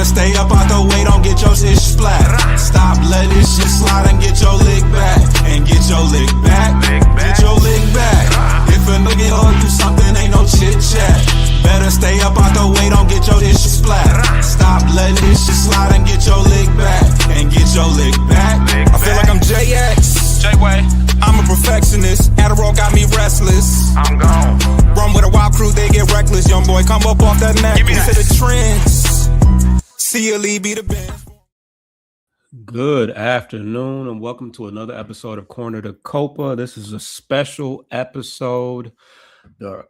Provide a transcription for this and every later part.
Better stay up out the way, don't get your shit splat. Stop letting this shit slide and get your lick back. And get your lick back. Get your lick back. If a nigga owe you something, ain't no chit chat. Better stay up out the way, don't get your shit splat. Stop letting this shit slide and get your lick back. And get your lick back. I feel like I'm JX. J-Way. I'm a perfectionist. Adderall got me restless. I'm gone. Run with a wild crew, they get reckless. Young boy, come up off that neck. Give me Into that. the trends. See a lead, be the best. Good afternoon and welcome to another episode of Corner to Copa. This is a special episode. The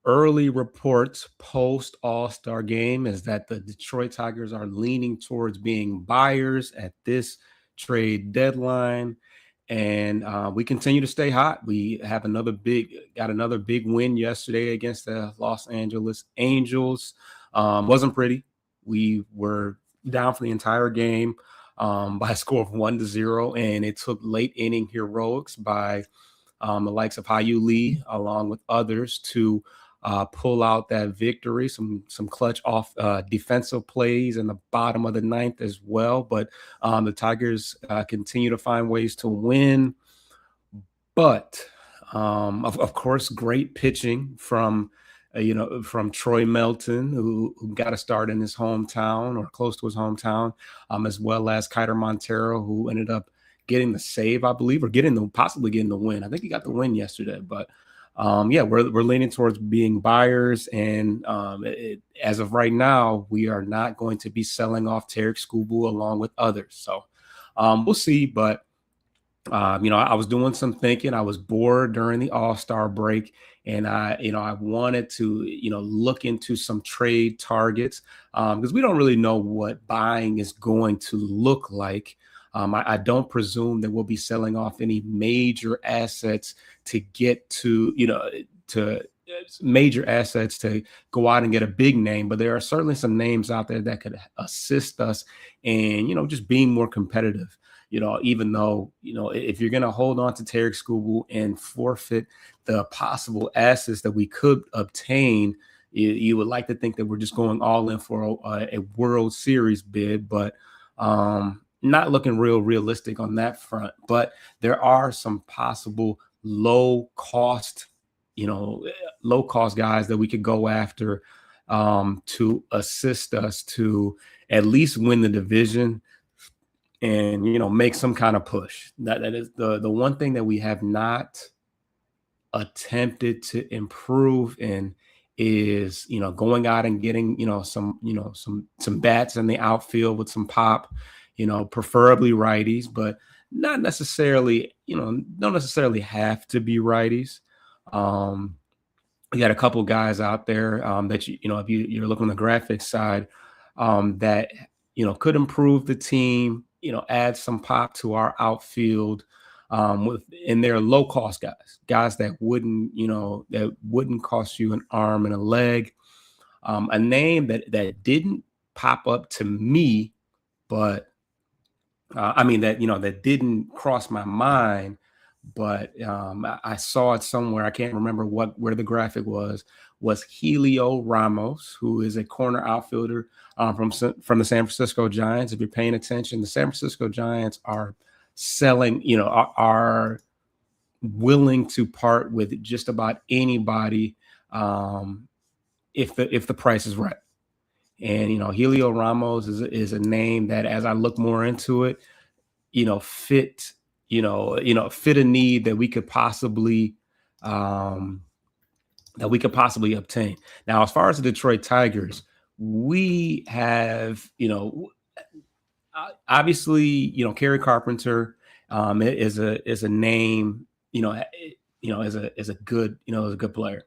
early reports post All-Star game is that the Detroit Tigers are leaning towards being buyers at this trade deadline. And we continue to stay hot. We have another big win yesterday against the Los Angeles Angels. Wasn't pretty. We were down for the entire game by a score of 1-0, and it took late inning heroics by the likes of Hyu Lee, along with others, to pull out that victory. Some clutch off defensive plays in the bottom of the ninth as well. But the Tigers continue to find ways to win. But of course, great pitching from Troy Melton, who got a start in his hometown or close to his hometown, as well as Kiter Montero, who ended up getting the save, I believe, or possibly getting the win. I think he got the win yesterday, but we're leaning towards being buyers, and as of right now, we are not going to be selling off Tarik Skubal along with others. So we'll see, but I was doing some thinking. I was bored during the All-Star break, and I wanted to look into some trade targets because we don't really know what buying is going to look like. I don't presume that we'll be selling off any major assets to get to major assets to go out and get a big name. But there are certainly some names out there that could assist us in, just being more competitive. Even though, if you're going to hold on to Tarik Skubal and forfeit the possible assets that we could obtain, you would like to think that we're just going all in for a World Series bid. But not looking realistic on that front, but there are some possible low cost guys that we could go after to assist us to at least win the division and make some kind of push. That is the one thing that we have not attempted to improve in is going out and getting some bats in the outfield with some pop. Preferably righties, but not necessarily, don't necessarily have to be righties. We got a couple guys out there that if you're looking on the graphics side, that could improve the team, add some pop to our outfield, in their low cost guys that wouldn't cost you an arm and a leg. A name that didn't pop up to me, but that didn't cross my mind, but I saw it somewhere. I can't remember where the graphic was Heliot Ramos, who is a corner outfielder from the San Francisco Giants. If you're paying attention, the San Francisco Giants are selling, are willing to part with just about anybody if the price is right. And, Heliot Ramos is a name that, as I look more into it, fit a need that we could possibly obtain. Now, as far as the Detroit Tigers, we have, obviously, Kerry Carpenter is a name, is a good player.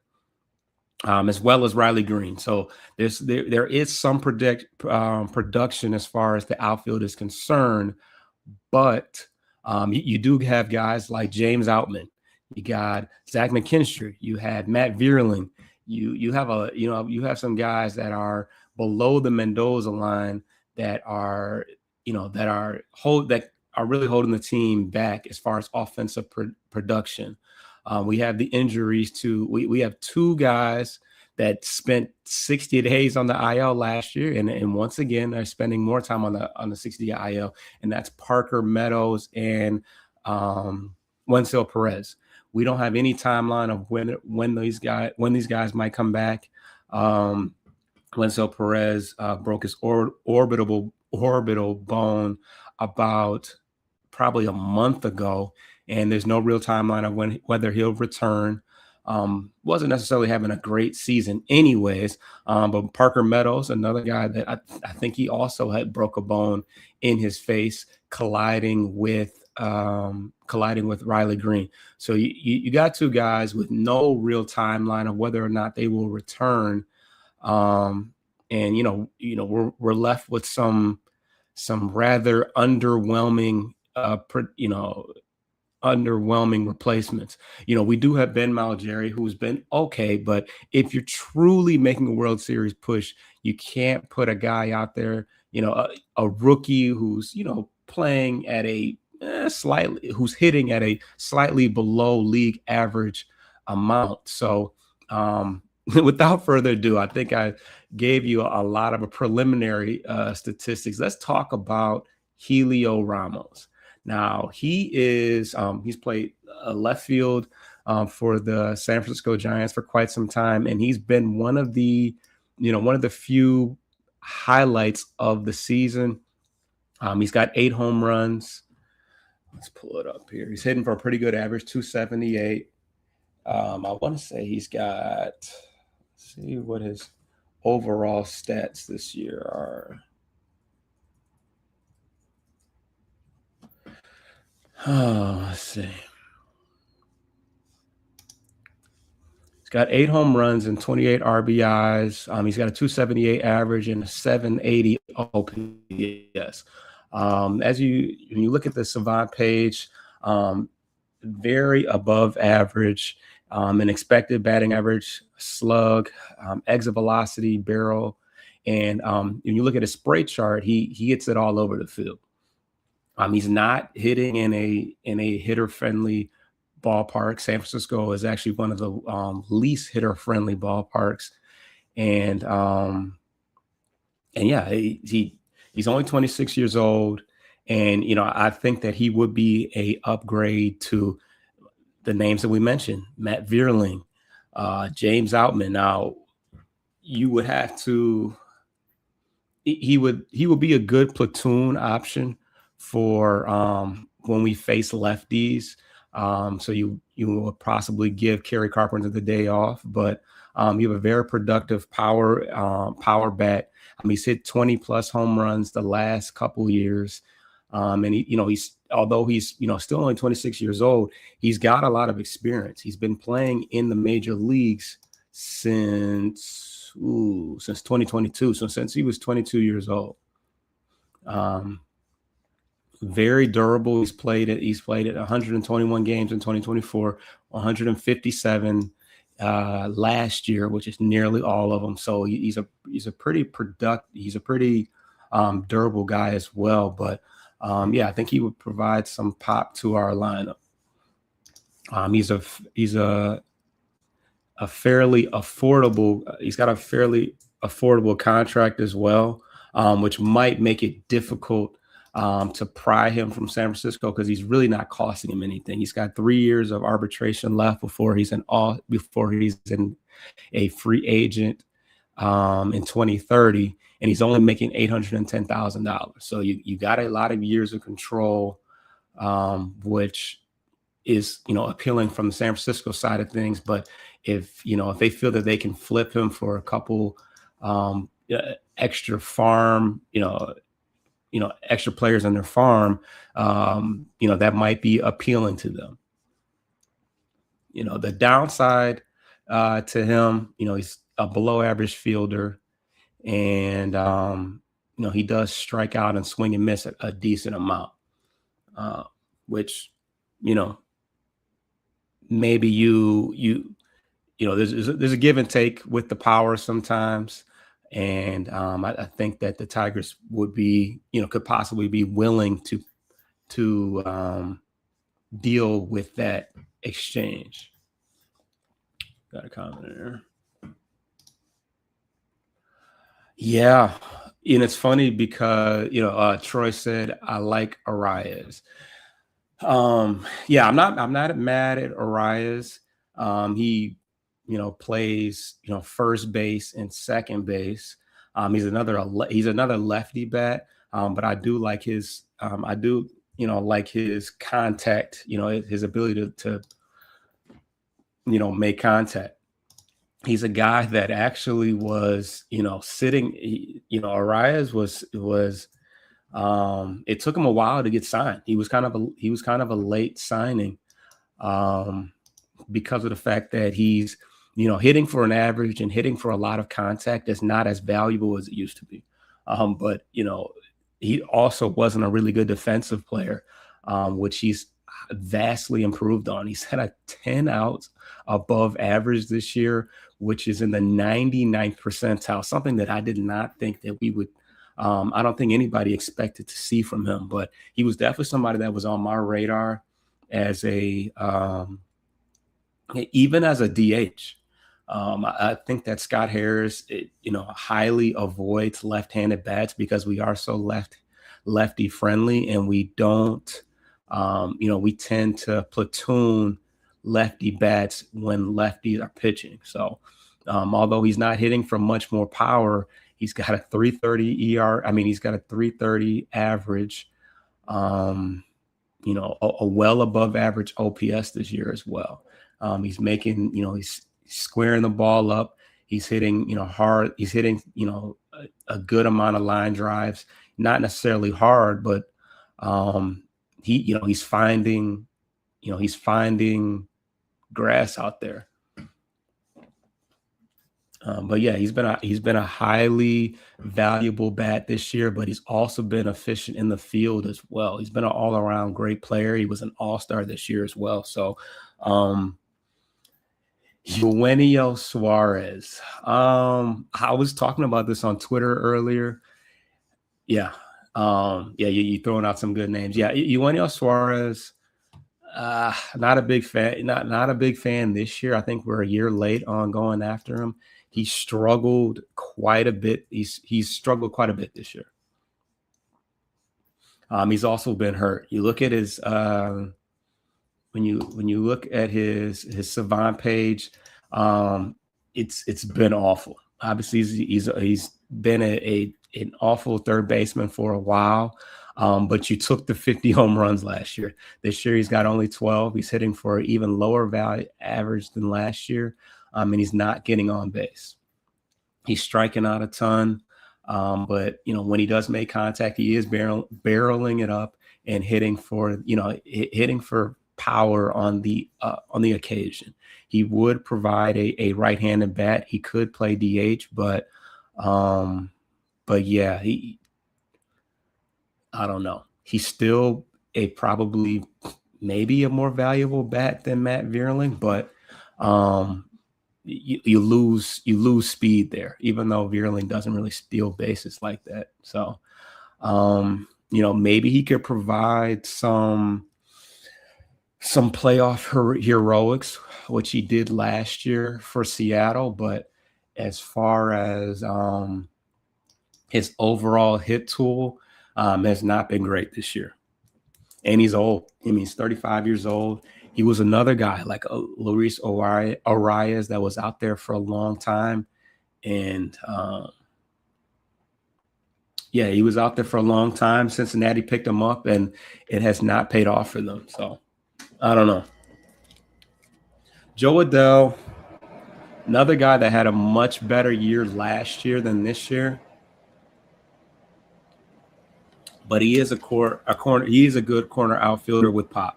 As well as Riley Green. So there is some production as far as the outfield is concerned, but you do have guys like James Outman. You got Zach McKinstry. You had Matt Vierling. You have some guys that are below the Mendoza line that are really holding the team back as far as offensive production. We have the injuries to we have two guys that spent 60 days on the IL last year, and once again they're spending more time on the 60-day IL, and that's Parker Meadows and Wenceel Perez. We don't have any timeline of when these guys might come back. Wenceel Perez broke his orbital bone about probably a month ago, and there's no real timeline of whether he'll return. Wasn't necessarily having a great season anyways, but Parker Meadows, another guy that I think he also had broke a bone in his face colliding with Riley Green. So you got two guys with no real timeline of whether or not they will return. And we're left with some rather underwhelming replacements. We do have Ben Malgeri, who's been okay, but if you're truly making a World Series push, you can't put a guy out there, a rookie who's playing at who's hitting at a slightly below league average amount. So without further ado, I think I gave you a lot of preliminary statistics. Let's talk about Heliot Ramos. Now he's played left field for the San Francisco Giants for quite some time, and he's been one of the few highlights of the season. He's got 8 home runs. Let's pull it up here. He's hitting for a pretty good average, 278. I want to say he's got, let's see what his overall stats this year are. Oh, let's see. He's got 8 home runs and 28 RBIs. He's got a 278 average and a 780 OPS. When you look at the Savant page, very above average, an expected batting average, slug, exit velocity, barrel, and when you look at his spray chart, he hits it all over the field. He's not hitting in a hitter-friendly ballpark. San Francisco is actually one of the least hitter-friendly ballparks, and yeah, he's only 26 years old, and I think that he would be a upgrade to the names that we mentioned: Matt Vierling, James Outman. Now, you would have to. He would be a good platoon option for when we face lefties. So you will possibly give Kerry Carpenter the day off, but you have a very productive power bat. He's hit 20 plus home runs the last couple years. And he's although he's still only 26 years old, he's got a lot of experience. He's been playing in the major leagues since 2022. So since he was 22 years old. Very durable. He's played at 121 games in 2024, 157 last year, which is nearly all of them. So he's a pretty durable guy as well. But I think he would provide some pop to our lineup. He's a fairly affordable. He's got a fairly affordable contract as well, which might make it difficult to pry him from San Francisco because he's really not costing him anything. He's got 3 years of arbitration left before he's in a free agent in 2030, and he's only making $810,000. So you got a lot of years of control, which is appealing from the San Francisco side of things. But if they feel that they can flip him for a couple extra farm, extra players on their farm, that might be appealing to them. The downside to him, he's a below average fielder, and he does strike out and swing and miss a decent amount, which maybe there's a give and take with the power sometimes. And I think that the Tigers would be, could possibly be willing to deal with that exchange. Got a comment there. Yeah, and it's funny because Troy said I like Arias. Yeah, I'm not mad at Arias. He plays first base and second base. He's another lefty bat. But I do like his I do like his contact. His ability to make contact. He's a guy that actually was sitting. Arias was it took him a while to get signed. He was kind of a late signing, um, because of the fact that he's hitting for an average and hitting for a lot of contact that's not as valuable as it used to be. But he also wasn't a really good defensive player, which he's vastly improved on. He's had a 10 outs above average this year, which is in the 99th percentile, something that I did not think that we would. I don't think anybody expected to see from him, but he was definitely somebody that was on my radar as even as a DH. I think that Scott Harris, highly avoids left-handed bats because we are so lefty friendly, and we don't, we tend to platoon lefty bats when lefties are pitching. So, although he's not hitting for much more power, he's got a 330 ER. I mean, he's got a 330 average, a well above average OPS this year as well. He's making, he's squaring the ball up. He's hitting, hard. He's hitting, a good amount of line drives, not necessarily hard, but he's finding grass out there. But yeah, he's been a highly valuable bat this year, but he's also been efficient in the field as well. He's been an all-around great player. He was an all-star this year as well. So, Eugenio Suarez. I was talking about this on Twitter earlier. Yeah. You're throwing out some good names. Yeah, Eugenio Suarez. Not a big fan. Not a big fan this year. I think we're a year late on going after him. He struggled quite a bit. He's struggled quite a bit this year. He's also been hurt. You look at his when you look at his Savant page, it's been awful. Obviously, he's been an awful third baseman for a while. But you took the 50 home runs last year. This year, he's got only 12. He's hitting for an even lower value average than last year. And he's not getting on base. He's striking out a ton. But, when he does make contact, he is barreling it up and hitting for power on the occasion. He would provide a right-handed bat. He could play DH, but yeah, I don't know. He's still probably maybe a more valuable bat than Matt Vierling, but you lose speed there, even though Vierling doesn't really steal bases like that. So, maybe he could provide some playoff heroics, which he did last year for Seattle. But as far as his overall hit tool, has not been great this year. And he's old. I mean, he's 35 years old. He was another guy like Luis Arias that was out there for a long time. And he was out there for a long time. Cincinnati picked him up, and it has not paid off for them. So I don't know. Jo Adell, another guy that had a much better year last year than this year. But he is a corner. He is a good corner outfielder with pop.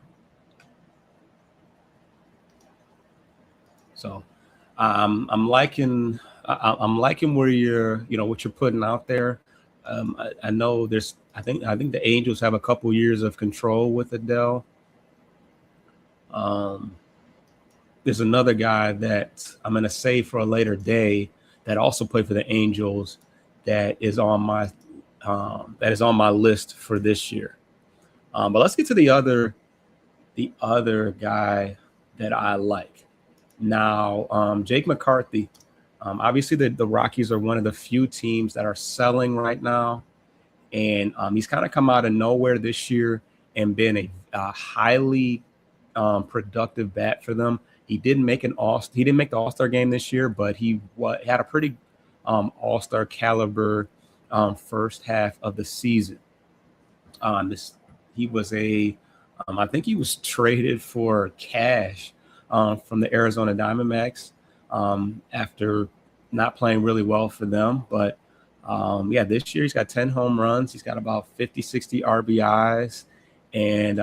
So I'm liking where what you're putting out there. I know I think the Angels have a couple years of control with Adell. There's another guy that I'm going to save for a later day that also played for the Angels that is on my list for this year. But let's get to the other guy that I like. Now, Jake McCarthy, Obviously, the Rockies are one of the few teams that are selling right now. And he's kind of come out of nowhere this year and been a highly productive bat for them. He didn't make the All-Star game this year, but he had a pretty All-Star caliber first half of the season. He was I think he was traded for cash from the Arizona Diamondbacks after not playing really well for them. But this year he's got 10 home runs. He's got about 50, 60 RBIs. And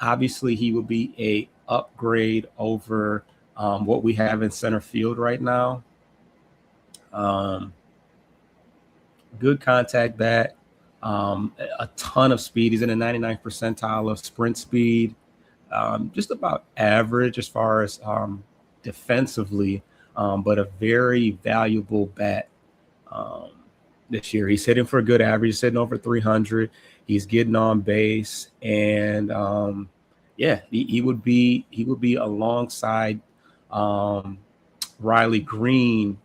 obviously he will be a upgrade over what we have in center field right now. Good contact bat. A ton of speed. He's in the 99th percentile of sprint speed. Just about average as far as defensively, but a very valuable bat this year. He's hitting for a good average. He's hitting over 300. He's getting on base, and he would be alongside Riley Green.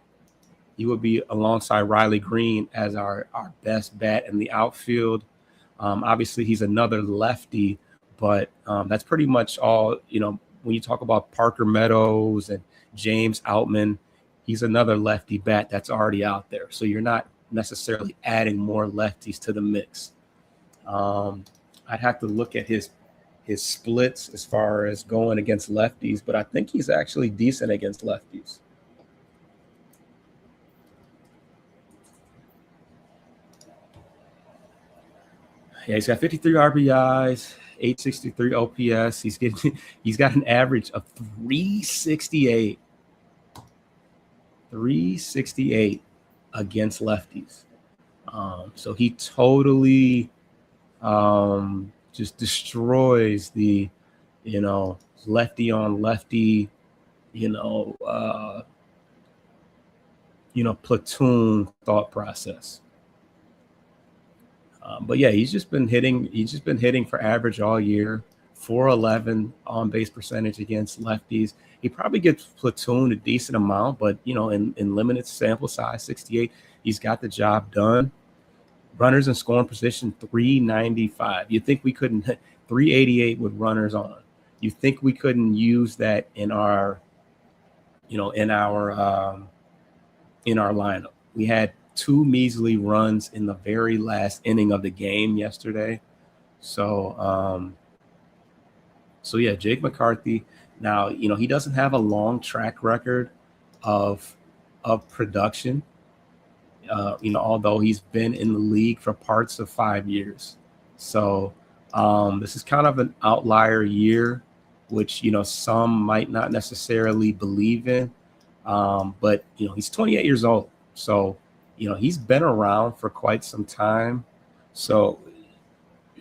He would be alongside Riley Green as our best bat in the outfield. Obviously, he's another lefty, but that's pretty much all. When you talk about Parker Meadows and James Outman, he's another lefty bat that's already out there. So you're not necessarily adding more lefties to the mix. I'd have to look at his splits as far as going against lefties, but I think he's actually decent against lefties. Yeah, he's got 53 RBIs, 863 OPS. He's got an average of 368. 368 against lefties. So he totally just destroys the, lefty on lefty, platoon thought process. But yeah, he's just been hitting for average all year. 411 on base percentage against lefties. He probably gets platooned a decent amount, but in limited sample size, 68, he's got the job done. Runners in scoring position, 395. You think we couldn't hit 388 with runners on? You think we couldn't use that in our lineup? We had 2 measly runs in the very last inning of the game yesterday. So yeah, Jake McCarthy. Now, he doesn't have a long track record of production. Although he's been in the league for parts of 5 years. So this is kind of an outlier year, which, some might not necessarily believe in. But, he's 28 years old. So, he's been around for quite some time. So,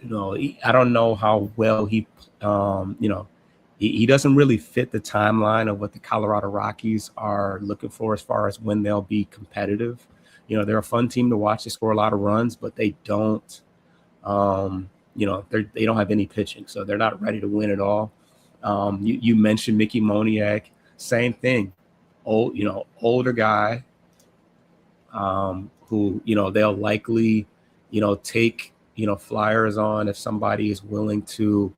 I don't know how well he doesn't really fit the timeline of what the Colorado Rockies are looking for as far as when they'll be competitive. They're a fun team to watch. They score a lot of runs, but they don't, they don't have any pitching. So they're not ready to win at all. You mentioned Mickey Moniak, same thing. Older guy who, they'll likely, take, flyers on if somebody is willing to,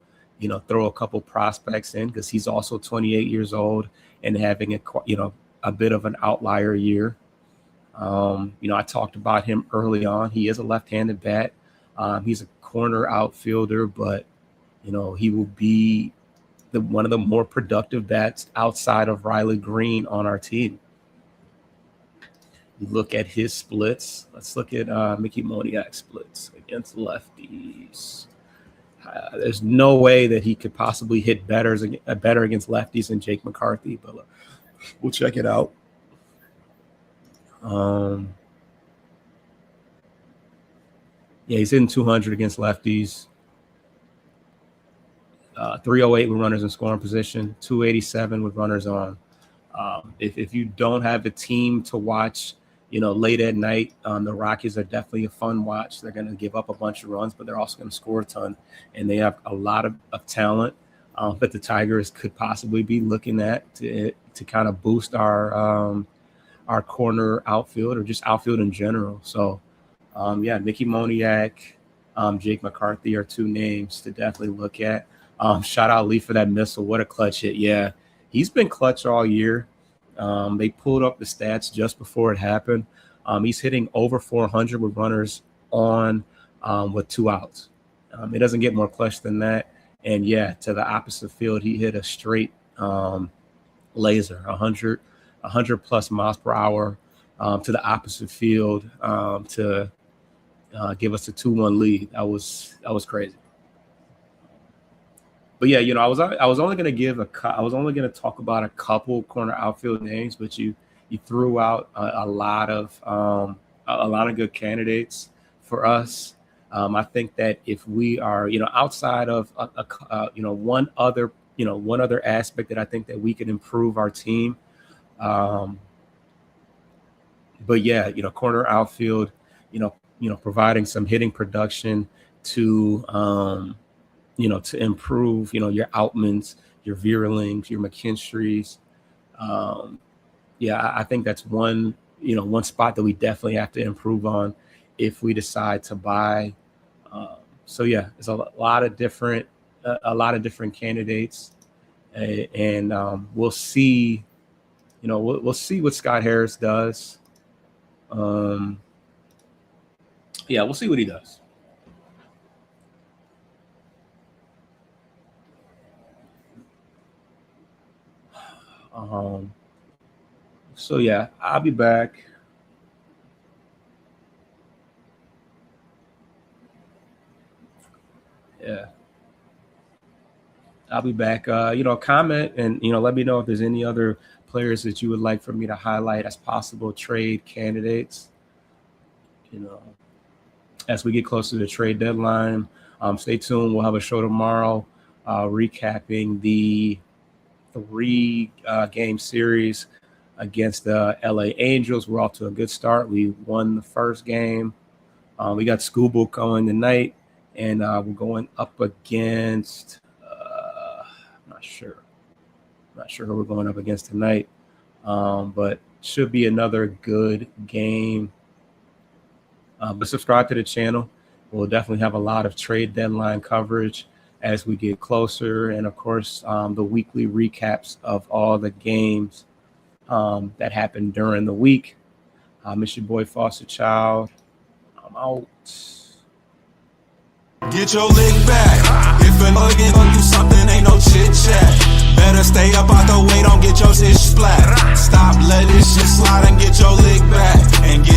throw a couple prospects in, because he's also 28 years old and having a bit of an outlier year. I talked about him early on. He is a left-handed bat. He's a corner outfielder, but, he will be one of the more productive bats outside of Riley Green on our team. You look at his splits. Let's look at Mickey Moniak's splits against lefties. There's no way that he could possibly hit better against lefties than Jake McCarthy, but we'll check it out. He's hitting 200 against lefties. 308 with runners in scoring position. 287 with runners on. If you don't have a team to watch, late at night, the Rockies are definitely a fun watch. They're going to give up a bunch of runs, but they're also going to score a ton, and they have a lot of talent that the Tigers could possibly be looking at to kind of boost our our corner outfield or just outfield in general. So, yeah, Mickey Moniak, Jake McCarthy are two names to definitely look at. Shout out Lee for that missile. What a clutch hit. Yeah, he's been clutch all year. They pulled up the stats just before it happened. He's hitting over 400 with runners on with 2 outs. It doesn't get more clutch than that. And, yeah, to the opposite field, he hit a straight laser, 100-plus miles per hour to the opposite field to give us a 2-1 lead. That was crazy. But yeah, I was only going to talk about a couple corner outfield names, but you threw out a lot of good candidates for us. I think that if we are, outside of one other aspect that I think that we can improve our team. But yeah, corner outfield, providing some hitting production to to improve, your Outmans, your Vierlings, your McKinstries. Yeah, I think that's one spot that we definitely have to improve on if we decide to buy. So yeah, there's a lot of different candidates, and we'll see. We'll see what Scott Harris does. Yeah, we'll see what he does. So yeah, I'll be back. Yeah, I'll be back. Comment and let me know if there's any other players that you would like for me to highlight as possible trade candidates. As we get closer to the trade deadline, stay tuned. We'll have a show tomorrow, recapping the 3-game series against the LA Angels. We're off to a good start. We won the first game. We got Schoolbook going tonight, and we're going up against I'm not sure who we're going up against tonight, but should be another good game. But subscribe to the channel. We'll definitely have a lot of trade deadline coverage as we get closer, and of course the weekly recaps of all the games that happened during the week. It's your boy Foster Child. I'm out. Get your lick back. If a nigga gon' do something, ain't no chit chat. Better stay up out the way, don't get your shit splat. Stop letting shit slide and get your lick back. And get